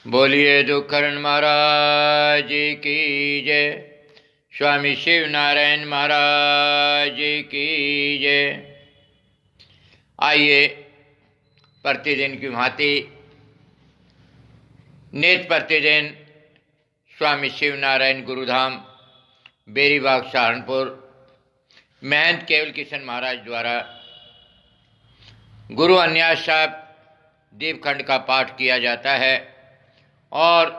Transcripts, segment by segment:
बोलिए दुखहरण महाराज की जय। स्वामी शिव नारायण महाराज की जय। आइए प्रतिदिन की भांति नित प्रतिदिन स्वामी शिव नारायण गुरुधाम बेरीबाग सहारनपुर महंत केवल किशन महाराज द्वारा गुरु अन्यास साहब दीपखंड का पाठ किया जाता है और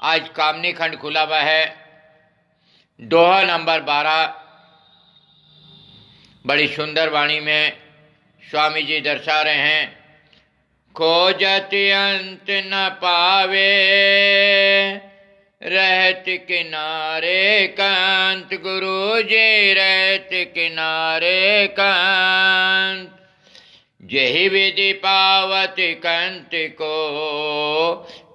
आज कामनी खंड खुला हुआ है। दोहा नंबर 12 बड़ी सुंदर वाणी में स्वामी जी दर्शा रहे हैं। खोजत अंत न पावे रहत किनारे कांत, गुरु जी रहत किनारे कांत। जहि विधि पावत कंत को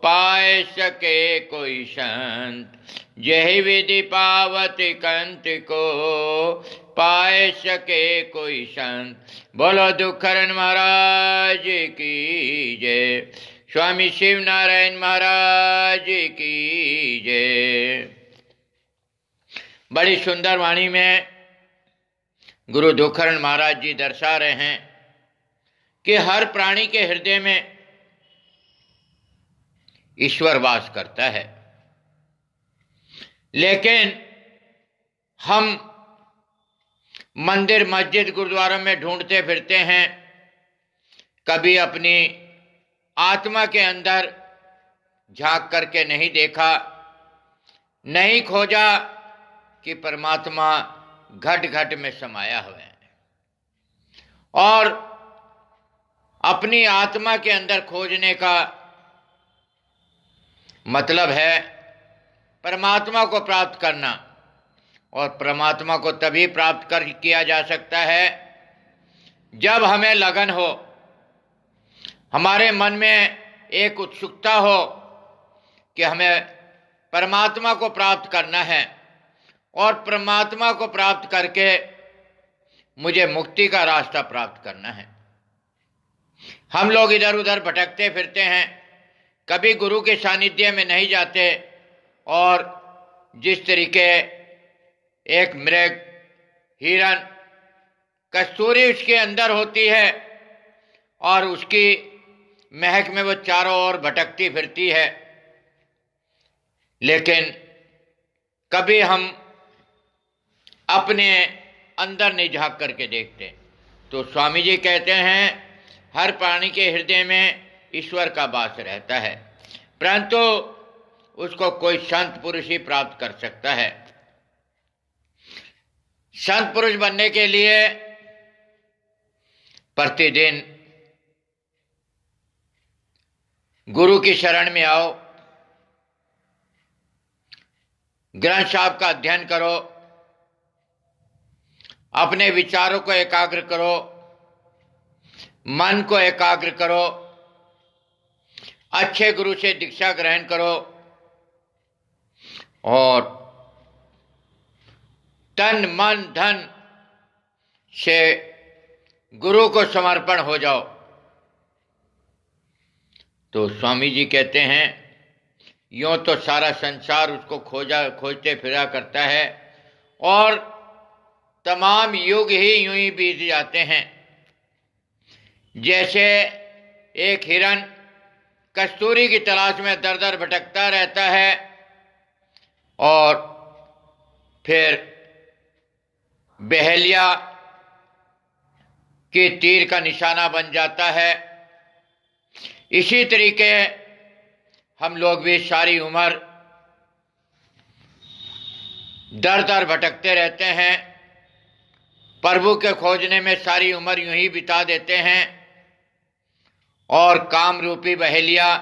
पाए सके कोई संत, जहि विधि पावत कंत को पाए सके कोई संत। बोलो दुखहरण महाराज की जय। स्वामी शिव नारायण महाराज की जय। बड़ी सुंदर वाणी में गुरु दुखहरण महाराज जी दर्शा रहे हैं कि हर प्राणी के हृदय में ईश्वर वास करता है, लेकिन हम मंदिर मस्जिद गुरुद्वारों में ढूंढते फिरते हैं, कभी अपनी आत्मा के अंदर झांक करके नहीं देखा, नहीं खोजा कि परमात्मा घट घट में समाया हुआ है। और अपनी आत्मा के अंदर खोजने का मतलब है परमात्मा को प्राप्त करना, और परमात्मा को तभी प्राप्त किया जा सकता है जब हमें लगन हो, हमारे मन में एक उत्सुकता हो कि हमें परमात्मा को प्राप्त करना है और परमात्मा को प्राप्त करके मुझे मुक्ति का रास्ता प्राप्त करना है। हम लोग इधर उधर भटकते फिरते हैं, कभी गुरु के सानिध्य में नहीं जाते, और जिस तरीके एक मृग, हिरण, कस्तूरी उसके अंदर होती है और उसकी महक में वो चारों ओर भटकती फिरती है, लेकिन कभी हम अपने अंदर नहीं झांक करके देखते। तो स्वामी जी कहते हैं हर प्राणी के हृदय में ईश्वर का वास रहता है, परंतु उसको कोई संत पुरुष ही प्राप्त कर सकता है। संत पुरुष बनने के लिए प्रतिदिन गुरु की शरण में आओ, ग्रंथ साहब का अध्ययन करो, अपने विचारों को एकाग्र करो, मन को एकाग्र करो, अच्छे गुरु से दीक्षा ग्रहण करो और तन मन धन से गुरु को समर्पण हो जाओ। तो स्वामी जी कहते हैं यूं तो सारा संसार उसको खोजते फिरा करता है और तमाम युग ही यूं ही बीत जाते हैं। जैसे एक हिरण कस्तूरी की तलाश में दर दर भटकता रहता है और फिर बहेलिया के तीर का निशाना बन जाता है, इसी तरीके हम लोग भी सारी उम्र दर दर भटकते रहते हैं, प्रभु के खोजने में सारी उम्र यूं ही बिता देते हैं और काम रूपी बहेलिया,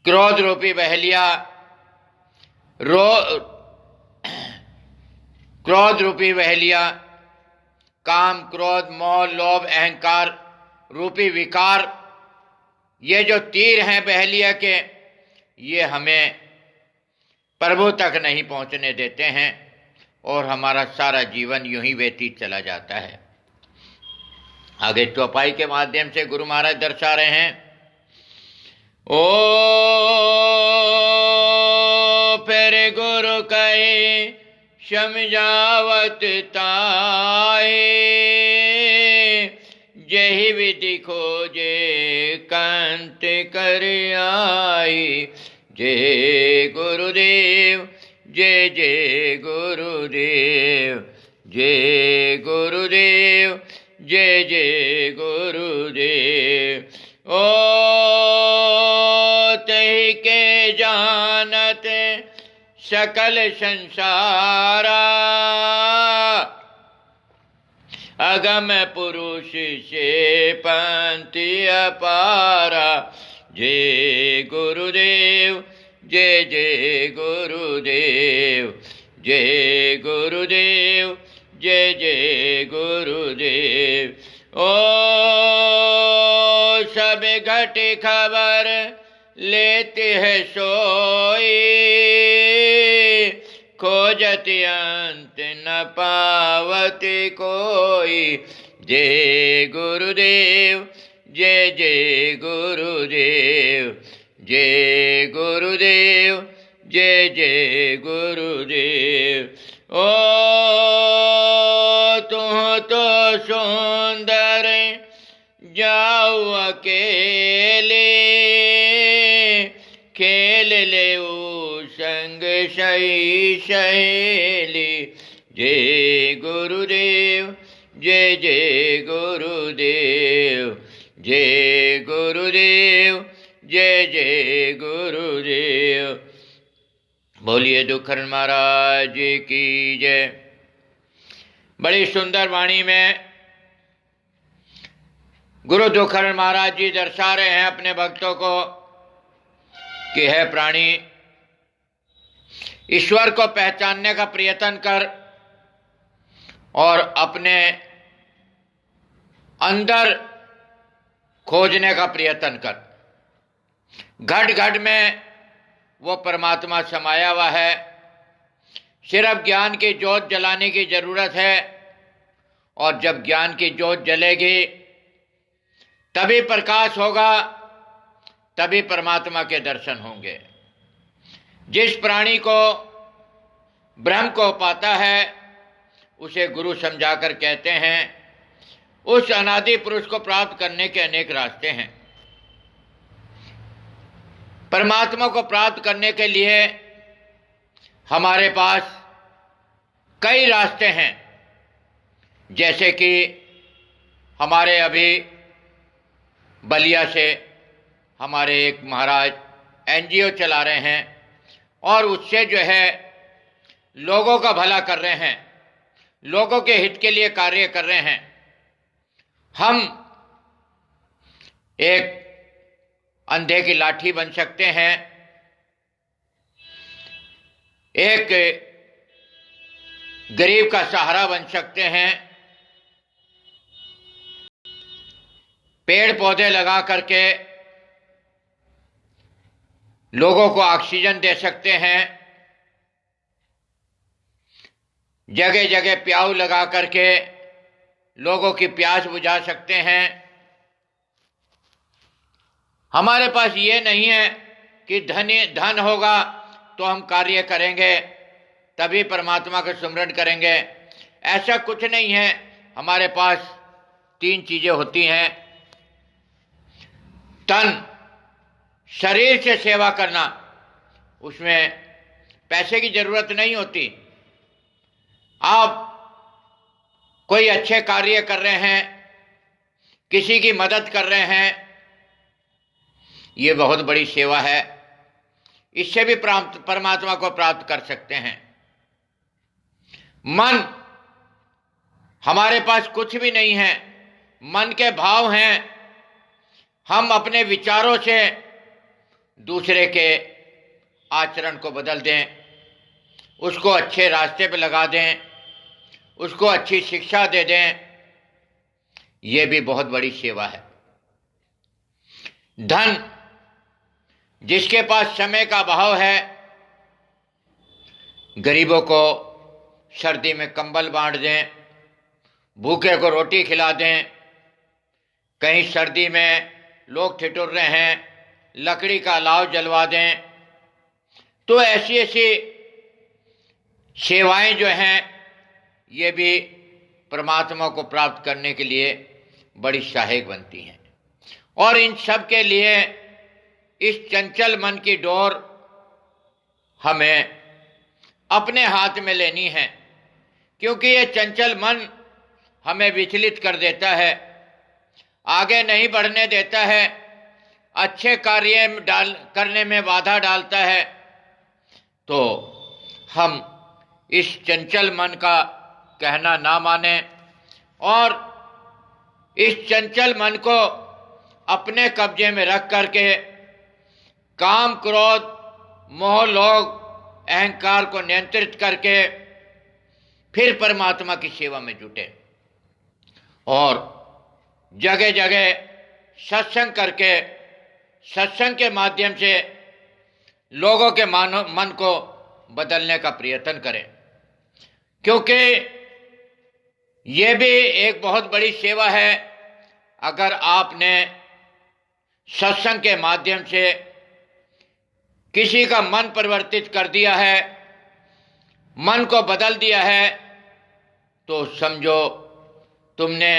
क्रोध रूपी बहेलिया, क्रोध रूपी बहेलिया, काम क्रोध मोह लोभ अहंकार रूपी विकार, ये जो तीर हैं बहेलिया के, ये हमें प्रभु तक नहीं पहुंचने देते हैं और हमारा सारा जीवन यूं ही व्यतीत चला जाता है। आगे चौपाई के माध्यम से गुरु महाराज दर्शा रहे हैं ओ फिर गुरु कहे समझावत ताए, जही विधि खोजे कंत कर आई। जय गुरुदेव, जय जय गुरुदेव, जय गुरुदेव, जय जय गुरुदेव। ओ तहि के जानत सकल संसारा, अगम पुरुष से पंथी अपारा। जय गुरुदेव, जय जय गुरुदेव, जय गुरुदेव, जय जय गुरुदेव। ओ सब घट खबर लेते हैं सोई, खोजत अंत न पावत कोई। जय गुरुदेव, जय जय गुरुदेव, जय गुरुदेव, जय जय गुरुदेव। ओ तुम तो सुंदर जाओ अकेले, खेल ले संग सही सहेली। जय गुरुदेव, जय जय गुरुदेव, जय गुरुदेव, जय जय गुरुदेव। बोलिए दुखहरण महाराज की जय। बड़ी सुंदर वाणी में गुरु दुखहरण महाराज जी दर्शा रहे हैं अपने भक्तों को कि है प्राणी, ईश्वर को पहचानने का प्रयत्न कर और अपने अंदर खोजने का प्रयत्न कर। घट घट में वो परमात्मा समाया हुआ है। सिर्फ ज्ञान की ज्योत जलाने की जरूरत है, और जब ज्ञान की ज्योत जलेगी तभी प्रकाश होगा, तभी परमात्मा के दर्शन होंगे। जिस प्राणी को ब्रह्म को पाता है उसे गुरु समझाकर कहते हैं। उस अनादि पुरुष को प्राप्त करने के अनेक रास्ते हैं। परमात्मा को प्राप्त करने के लिए हमारे पास कई रास्ते हैं। जैसे कि हमारे अभी बलिया से हमारे एक महाराज एनजीओ चला रहे हैं, और उससे जो है लोगों का भला कर रहे हैं, लोगों के हित के लिए कार्य कर रहे हैं। हम एक अंधे की लाठी बन सकते हैं, एक गरीब का सहारा बन सकते हैं, पेड़ पौधे लगा करके लोगों को ऑक्सीजन दे सकते हैं, जगह जगह प्याऊ लगा करके लोगों की प्यास बुझा सकते हैं। हमारे पास ये नहीं है कि धन होगा तो हम कार्य करेंगे, तभी परमात्मा का सुमरन करेंगे। ऐसा कुछ नहीं है। हमारे पास 3 चीजें होती हैं। तन, शरीर से सेवा करना, उसमें पैसे की जरूरत नहीं होती। आप कोई अच्छे कार्य कर रहे हैं, किसी की मदद कर रहे हैं, ये बहुत बड़ी सेवा है। इससे भी परमात्मा को प्राप्त कर सकते हैं। मन, हमारे पास कुछ भी नहीं है, मन के भाव हैं। हम अपने विचारों से दूसरे के आचरण को बदल दें, उसको अच्छे रास्ते पे लगा दें, उसको अच्छी शिक्षा दे दें, यह भी बहुत बड़ी सेवा है। धन, जिसके पास समय का अभाव है, गरीबों को सर्दी में कंबल बांट दें, भूखे को रोटी खिला दें। कहीं सर्दी में लोग ठिठुर रहे हैं, लकड़ी का अलाव जलवा दें। तो ऐसी ऐसी सेवाएं जो हैं ये भी परमात्मा को प्राप्त करने के लिए बड़ी सहायक बनती हैं। और इन सब के लिए इस चंचल मन की डोर हमें अपने हाथ में लेनी है, क्योंकि ये चंचल मन हमें विचलित कर देता है, आगे नहीं बढ़ने देता है, अच्छे कार्य करने में बाधा डालता है। तो हम इस चंचल मन का कहना ना माने और इस चंचल मन को अपने कब्जे में रख करके काम, क्रोध, मोह, लोभ, अहंकार को नियंत्रित करके फिर परमात्मा की सेवा में जुटे और जगह जगह सत्संग करके, सत्संग के माध्यम से लोगों के मन को बदलने का प्रयत्न करें, क्योंकि ये भी एक बहुत बड़ी सेवा है। अगर आपने सत्संग के माध्यम से किसी का मन परिवर्तित कर दिया है, मन को बदल दिया है, तो समझो तुमने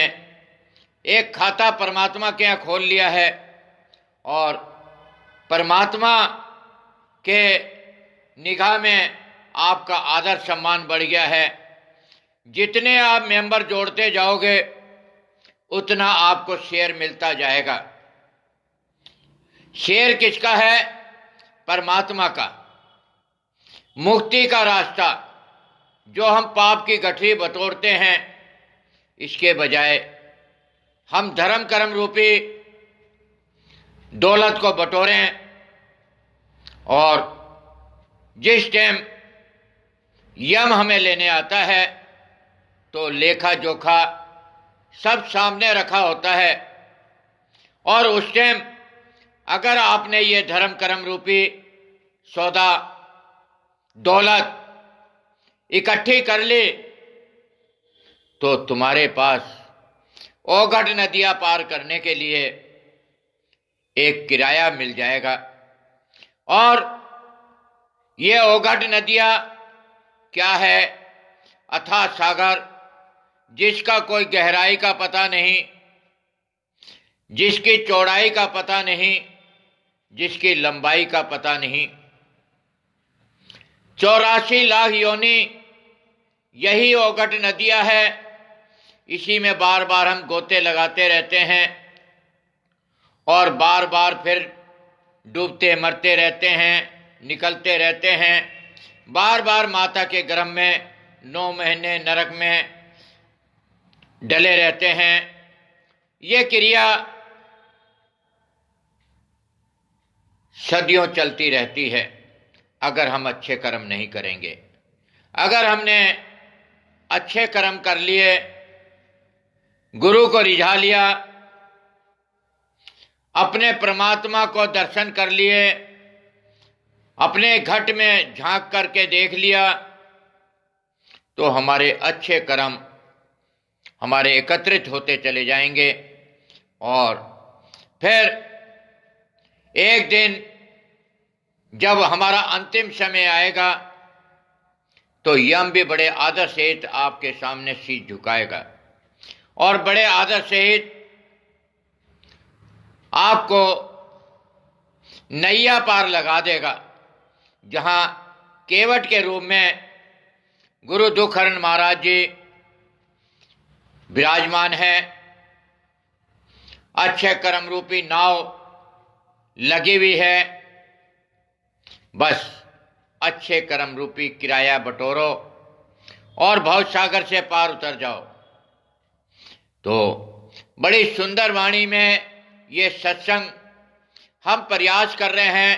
एक खाता परमात्मा के यहाँ खोल लिया है और परमात्मा के निगाह में आपका आदर सम्मान बढ़ गया है। जितने आप मेंबर जोड़ते जाओगे उतना आपको शेयर मिलता जाएगा। शेयर किसका है? परमात्मा का। मुक्ति का रास्ता जो हम पाप की गठरी बटोरते हैं, इसके बजाय हम धर्म कर्म रूपी दौलत को बटोरें और जिस टाइम यम हमें लेने आता है तो लेखा जोखा सब सामने रखा होता है और उस टाइम अगर आपने ये धर्म कर्म रूपी सौदा दौलत इकट्ठी कर ली तो तुम्हारे पास ओघट नदियां पार करने के लिए एक किराया मिल जाएगा। और ये ओघट नदियां क्या है? अथाह सागर, जिसका कोई गहराई का पता नहीं, जिसकी चौड़ाई का पता नहीं, जिसकी लंबाई का पता नहीं। 84 लाख योनि यही ओघट नदियां है। इसी में बार बार हम गोते लगाते रहते हैं और बार बार फिर डूबते मरते रहते हैं, निकलते रहते हैं। बार बार माता के गर्भ में 9 महीने नरक में डले रहते हैं। ये क्रिया सदियों चलती रहती है अगर हम अच्छे कर्म नहीं करेंगे। अगर हमने अच्छे कर्म कर लिए, गुरु को रिझा लिया, अपने परमात्मा को दर्शन कर लिए, अपने घट में झांक करके देख लिया, तो हमारे अच्छे कर्म हमारे एकत्रित होते चले जाएंगे और फिर एक दिन जब हमारा अंतिम समय आएगा तो यम भी बड़े आदर सहित आपके सामने शीश झुकाएगा और बड़े आदर सहित आपको नैया पार लगा देगा, जहां केवट के रूप में गुरु दुखहरण महाराज जी विराजमान है। अच्छे कर्म रूपी नाव लगी हुई है, बस अच्छे कर्म रूपी किराया बटोरो और भव सागर से पार उतर जाओ। तो बड़ी सुंदर वाणी में ये सत्संग हम प्रयास कर रहे हैं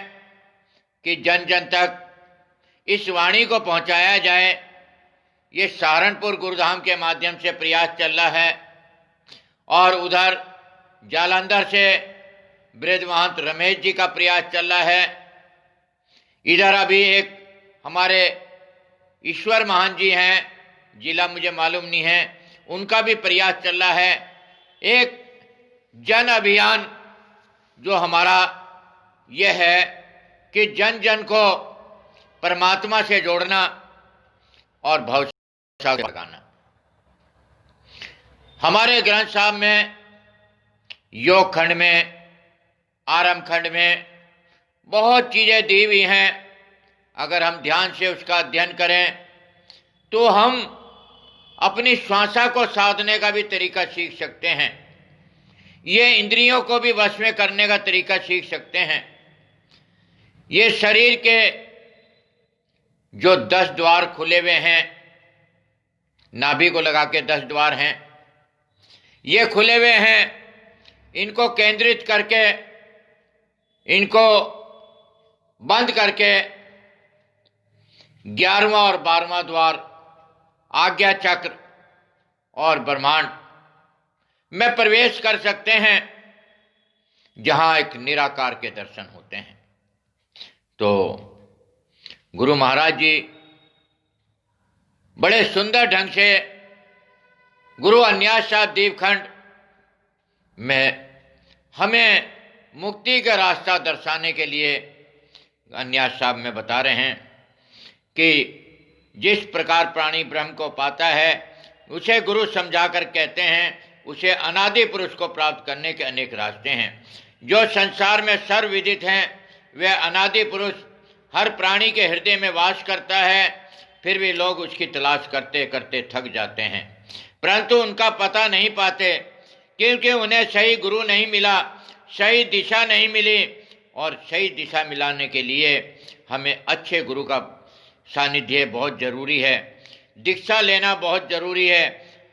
कि जन जन तक इस वाणी को पहुंचाया जाए। ये सहारनपुर गुरुधाम के माध्यम से प्रयास चल रहा है और उधर जालंधर से वृद्ध महंत रमेश जी का प्रयास चल रहा है। इधर अभी एक हमारे ईश्वर महान जी हैं, जिला मुझे मालूम नहीं है, उनका भी प्रयास चल रहा है। एक जन अभियान जो हमारा यह है कि जन जन को परमात्मा से जोड़ना और भव सागर लगाना। हमारे ग्रंथ साहब में योग खंड में, आरंभ खंड में बहुत चीजें दी हुई हैं। अगर हम ध्यान से उसका अध्ययन करें तो हम अपनी श्वासा को साधने का भी तरीका सीख सकते हैं। ये इंद्रियों को भी वश में करने का तरीका सीख सकते हैं। ये शरीर के जो 10 द्वार खुले हुए हैं, नाभि को लगा के 10 द्वार हैं, ये खुले हुए हैं, इनको केंद्रित करके, इनको बंद करके 11वां और 12वां द्वार, आज्ञा चक्र और ब्रह्मांड में प्रवेश कर सकते हैं, जहां एक निराकार के दर्शन होते हैं। तो गुरु महाराज जी बड़े सुंदर ढंग से गुरु अन्यास साहब दीपखंड में हमें मुक्ति का रास्ता दर्शाने के लिए अन्यास साहब में बता रहे हैं कि जिस प्रकार प्राणी ब्रह्म को पाता है उसे गुरु समझाकर कहते हैं उसे अनादि पुरुष को प्राप्त करने के अनेक रास्ते हैं। जो संसार में सर्वविदित हैं वह अनादि पुरुष हर प्राणी के हृदय में वास करता है, फिर भी लोग उसकी तलाश करते करते थक जाते हैं, परंतु उनका पता नहीं पाते, क्योंकि उन्हें सही गुरु नहीं मिला, सही दिशा नहीं मिली। और सही दिशा मिलाने के लिए हमें अच्छे गुरु का सानिध्य बहुत जरूरी है, दीक्षा लेना बहुत जरूरी है।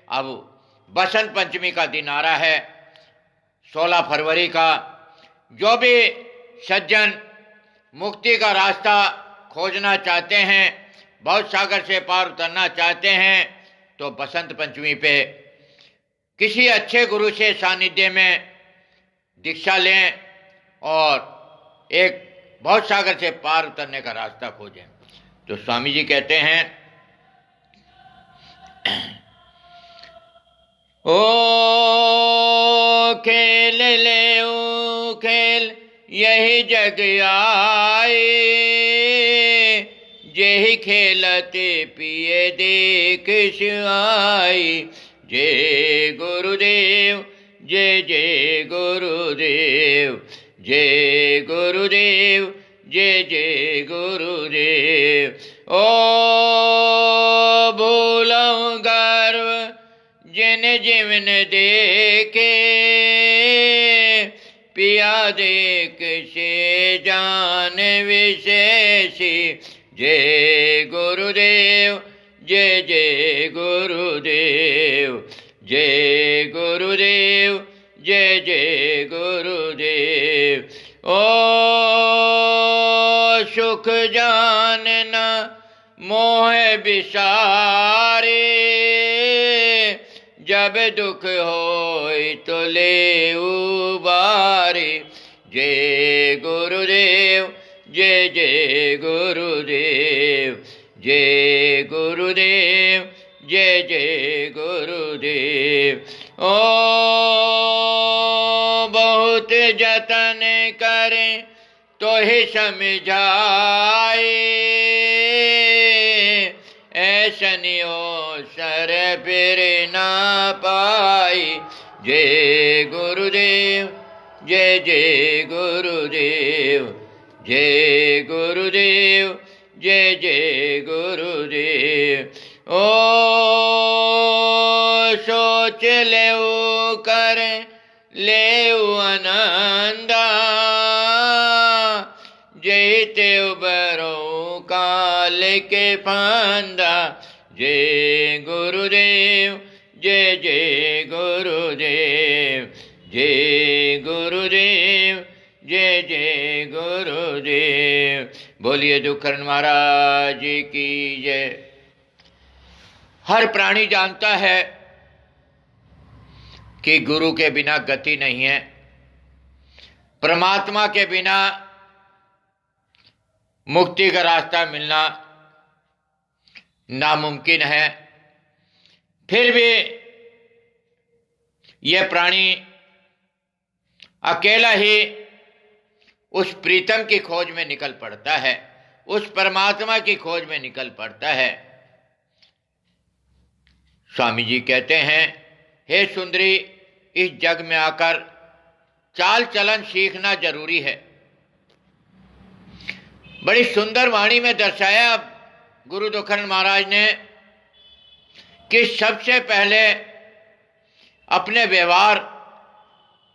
अब बसंत पंचमी का दिन आ रहा है, 16 फरवरी का। जो भी सज्जन मुक्ति का रास्ता खोजना चाहते हैं, भव सागर से पार उतरना चाहते हैं, तो बसंत पंचमी पे किसी अच्छे गुरु से सानिध्य में दीक्षा लें और एक भव सागर से पार उतरने का रास्ता खोजें। तो स्वामी जी कहते हैं, ओ खेल ले ओ खेल यही जग आए, जेहि खेलते पिए देख आई। जय गुरुदेव, जय जय गुरुदेव, जय गुरुदेव, जय जय गुरुदेव। ओ भूलऊं गर्व जिन जीवन देखे, पिया देख से जान विशेषी। जय गुरुदेव, जय जय गुरुदेव, जय गुरुदेव, जय जय गुरुदेव। ओ सुख जानना मोह विसारे, जब दुख होय तो ले उबारे। जय गुरुदेव, जय जय गुरुदेव, जय गुरुदेव, जय जय गुरुदेव। ओ बहुत जतन करें तो ही समझाए, ऐसनियो सर फिर ना पाई। जय गुरुदेव, जय जय गुरुदेव, जय गुरुदेव, जय जय गुरुदेव। ओ सोच ले कर ले आनंदा, जैते उबरो काल के फंदा। जय गुरुदेव, जय जय गुरुदेव, जय गुरुदेव, जय जय गुरुदेव। बोलिए दुखन महाराज की जय। हर प्राणी जानता है कि गुरु के बिना गति नहीं है, परमात्मा के बिना मुक्ति का रास्ता मिलना नामुमकिन है। फिर भी यह प्राणी अकेला ही उस प्रीतम की खोज में निकल पड़ता है, उस परमात्मा की खोज में निकल पड़ता है। स्वामी जी कहते हैं, हे सुंदरी, इस जग में आकर चाल चलन सीखना जरूरी है। बड़ी सुंदर वाणी में दर्शाया गुरु दुखन महाराज ने कि सबसे पहले अपने व्यवहार,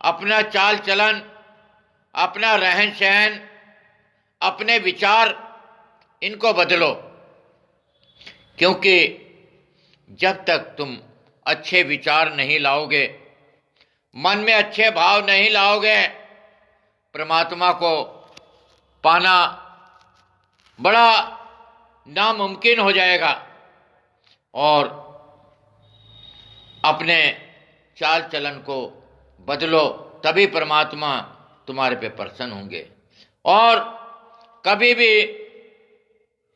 अपना चाल चलन, अपना रहन सहन, अपने विचार, इनको बदलो। क्योंकि जब तक तुम अच्छे विचार नहीं लाओगे, मन में अच्छे भाव नहीं लाओगे, परमात्मा को पाना बड़ा नामुमकिन हो जाएगा। और अपने चाल चलन को बदलो, तभी परमात्मा तुम्हारे पे प्रसन्न होंगे। और कभी भी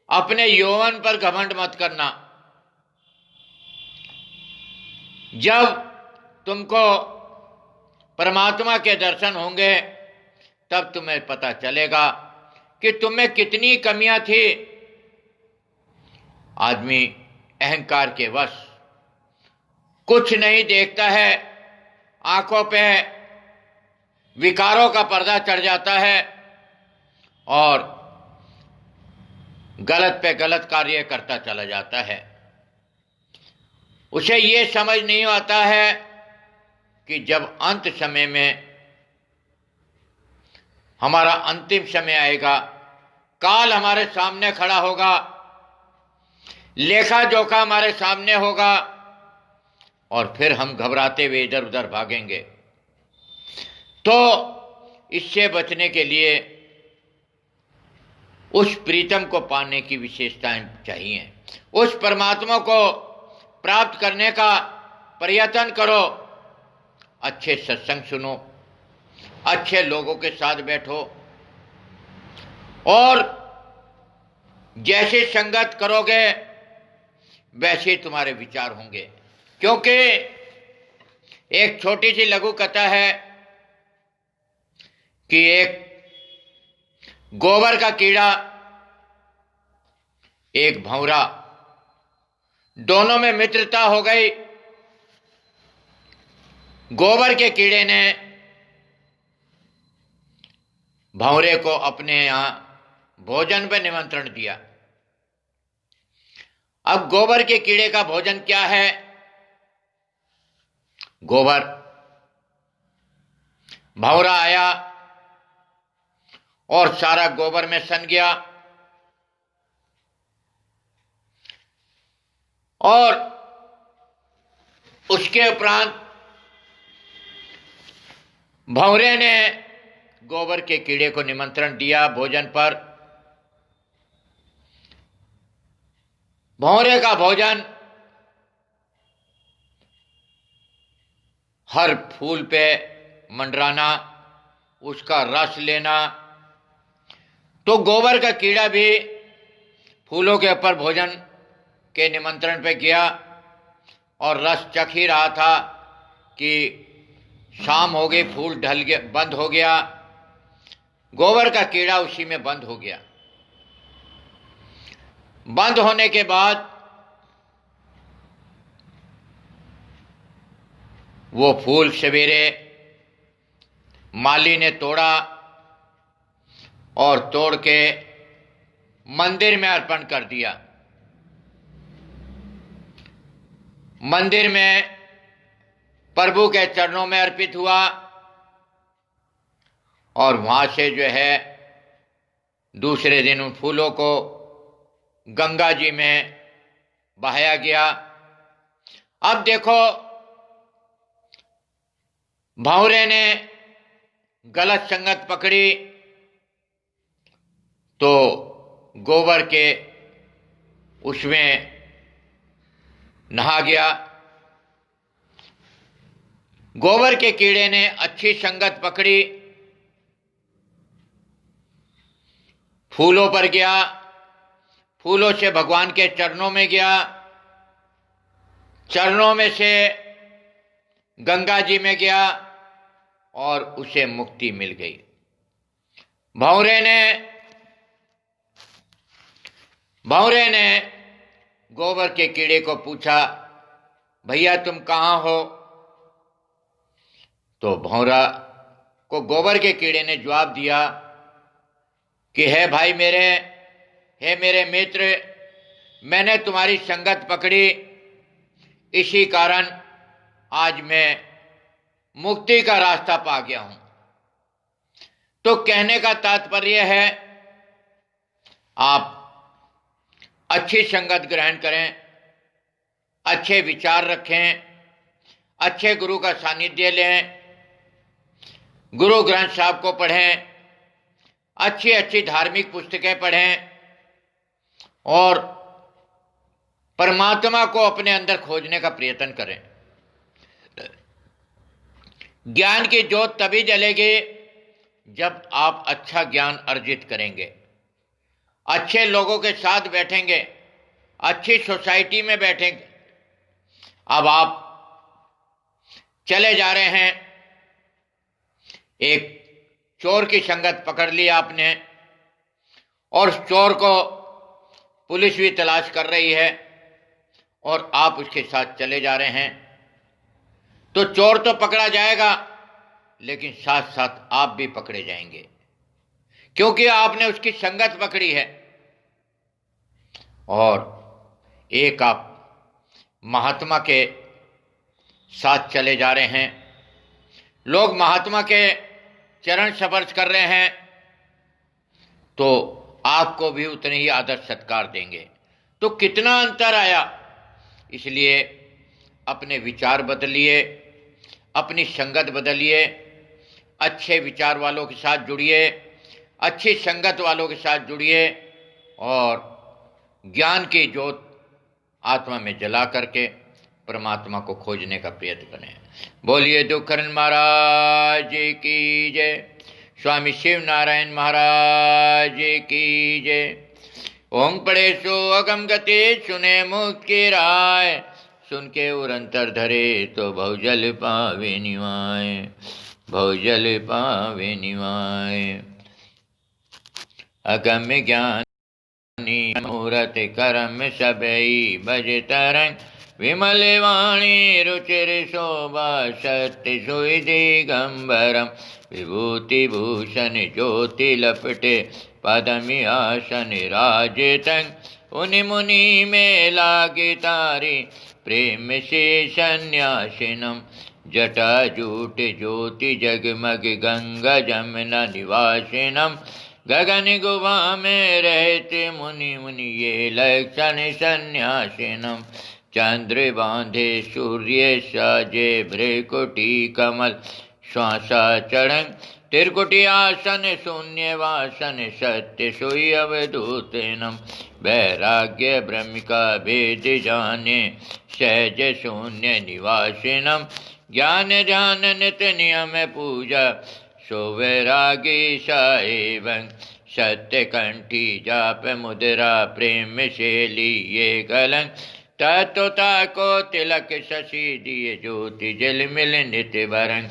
अपने यौवन पर घमंड मत करना। जब तुमको परमात्मा के दर्शन होंगे तब तुम्हें पता चलेगा कि तुम्हें कितनी कमियां थी। आदमी अहंकार के वश कुछ नहीं देखता है, आंखों पे विकारों का पर्दा चढ़ जाता है और गलत पे गलत कार्य करता चला जाता है। उसे ये समझ नहीं आता है कि जब अंत समय में हमारा अंतिम समय आएगा, काल हमारे सामने खड़ा होगा, लेखा जोखा हमारे सामने होगा और फिर हम घबराते हुए इधर उधर भागेंगे। तो इससे बचने के लिए उस प्रीतम को पाने की विशेषताएं चाहिए। उस परमात्मा को प्राप्त करने का प्रयत्न करो। अच्छे सत्संग सुनो, अच्छे लोगों के साथ बैठो और जैसे संगत करोगे वैसे तुम्हारे विचार होंगे। क्योंकि एक छोटी सी लघु कथा है कि एक गोबर का कीड़ा, एक भंवरा, दोनों में मित्रता हो गई। गोबर के कीड़े ने भंवरे को अपने यहां भोजन पर निमंत्रण दिया। अब गोबर के कीड़े का भोजन क्या है? गोबर। भंवरा आया और सारा गोबर में सन गया और उसके उपरांत भंवरे ने गोबर के कीड़े को निमंत्रण दिया भोजन पर। भंवरे का भोजन हर फूल पे मंडराना, उसका रस लेना। तो गोबर का कीड़ा भी फूलों के ऊपर भोजन के निमंत्रण पे गया और रस चख ही रहा था कि शाम हो गई, फूल ढल गया, बंद हो गया। गोबर का कीड़ा उसी में बंद हो गया। बंद होने के बाद वो फूल सवेरे माली ने तोड़ा और तोड़ के मंदिर में अर्पण कर दिया। मंदिर में प्रभु के चरणों में अर्पित हुआ और वहां से जो है दूसरे दिन उन फूलों को गंगा जी में बहाया गया। अब देखो, भंवरे ने गलत संगत पकड़ी तो गोबर के उसमें नहा गया। गोबर के कीड़े ने अच्छी संगत पकड़ी, फूलों पर गया, फूलों से भगवान के चरणों में गया, चरणों में से गंगा जी में गया और उसे मुक्ति मिल गई। भंवरे ने गोबर के कीड़े को पूछा, भैया तुम कहाँ हो? तो भंवरा को गोबर के कीड़े ने जवाब दिया कि है भाई मेरे, हे मेरे मित्र, मैंने तुम्हारी संगत पकड़ी, इसी कारण आज मैं मुक्ति का रास्ता पा गया हूं। तो कहने का तात्पर्य है, आप अच्छी संगत ग्रहण करें, अच्छे विचार रखें, अच्छे गुरु का सानिध्य लें, गुरु ग्रंथ साहब को पढ़ें, अच्छी अच्छी धार्मिक पुस्तकें पढ़ें और परमात्मा को अपने अंदर खोजने का प्रयत्न करें। ज्ञान की ज्योत तभी जलेगी जब आप अच्छा ज्ञान अर्जित करेंगे, अच्छे लोगों के साथ बैठेंगे, अच्छी सोसाइटी में बैठेंगे। अब आप चले जा रहे हैं, एक चोर की संगत पकड़ ली आपने और उस चोर को पुलिस भी तलाश कर रही है और आप उसके साथ चले जा रहे हैं, तो चोर तो पकड़ा जाएगा लेकिन साथ साथ आप भी पकड़े जाएंगे, क्योंकि आपने उसकी संगत पकड़ी है। और एक आप महात्मा के साथ चले जा रहे हैं, लोग महात्मा के चरण स्पर्श कर रहे हैं, तो आपको भी उतने ही आदर सत्कार देंगे। तो कितना अंतर आया। इसलिए अपने विचार बदलिए, अपनी संगत बदलिए, अच्छे विचार वालों के साथ जुड़िए, अच्छी संगत वालों के साथ जुड़िए और ज्ञान की ज्योत आत्मा में जला करके परमात्मा को खोजने का प्रयत्न करें। बोलिए दुखरन महाराज की जय, स्वामी शिव नारायण महाराज की जय। ओम पड़े सो अगम गति, सुने मुख की राय, सुन के उरंतर धरे तो भवजल पावे निवाय, भवजल पावे निवाय। अगम ज्ञान मूरत करम सबई भज तरंग, विमल वाणी रुचिर शोभा सत्य सोई दिगंबरम, विभूति भूषण ज्योति लपटे पदमि आसन राजतंग, उनि मुनि में लागे तारी प्रेम से सन्यासिनम, जटा जूट ज्योति जगमग गंगा जमुना निवासिनम, गगन गुफा में रहते मुनि मुनि ये लक्षण सन्यासिनम, चंद्र बांधे सूर्य साजे भ्रकुटी कमल श्वासा चढ़ंग, त्रिकुटी आसन शून्य वासन सत्य सोई अवधूतनम, वैराग्य ब्रह्मिका भेद जाने सहज शून्य निवासिनम, ज्ञान ध्यान नित नियम पूजा सो वैरागी साएवं, सत्य कंठी जाप मुद्रा प्रेम से लिए कलंग, तत्वता को तिलक शशि दिए ज्योति जल मिल नित भरंग,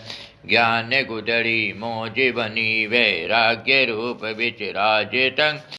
ज्ञान गुदड़ी मोज बनी वैराग्य रूप विच राजतंग,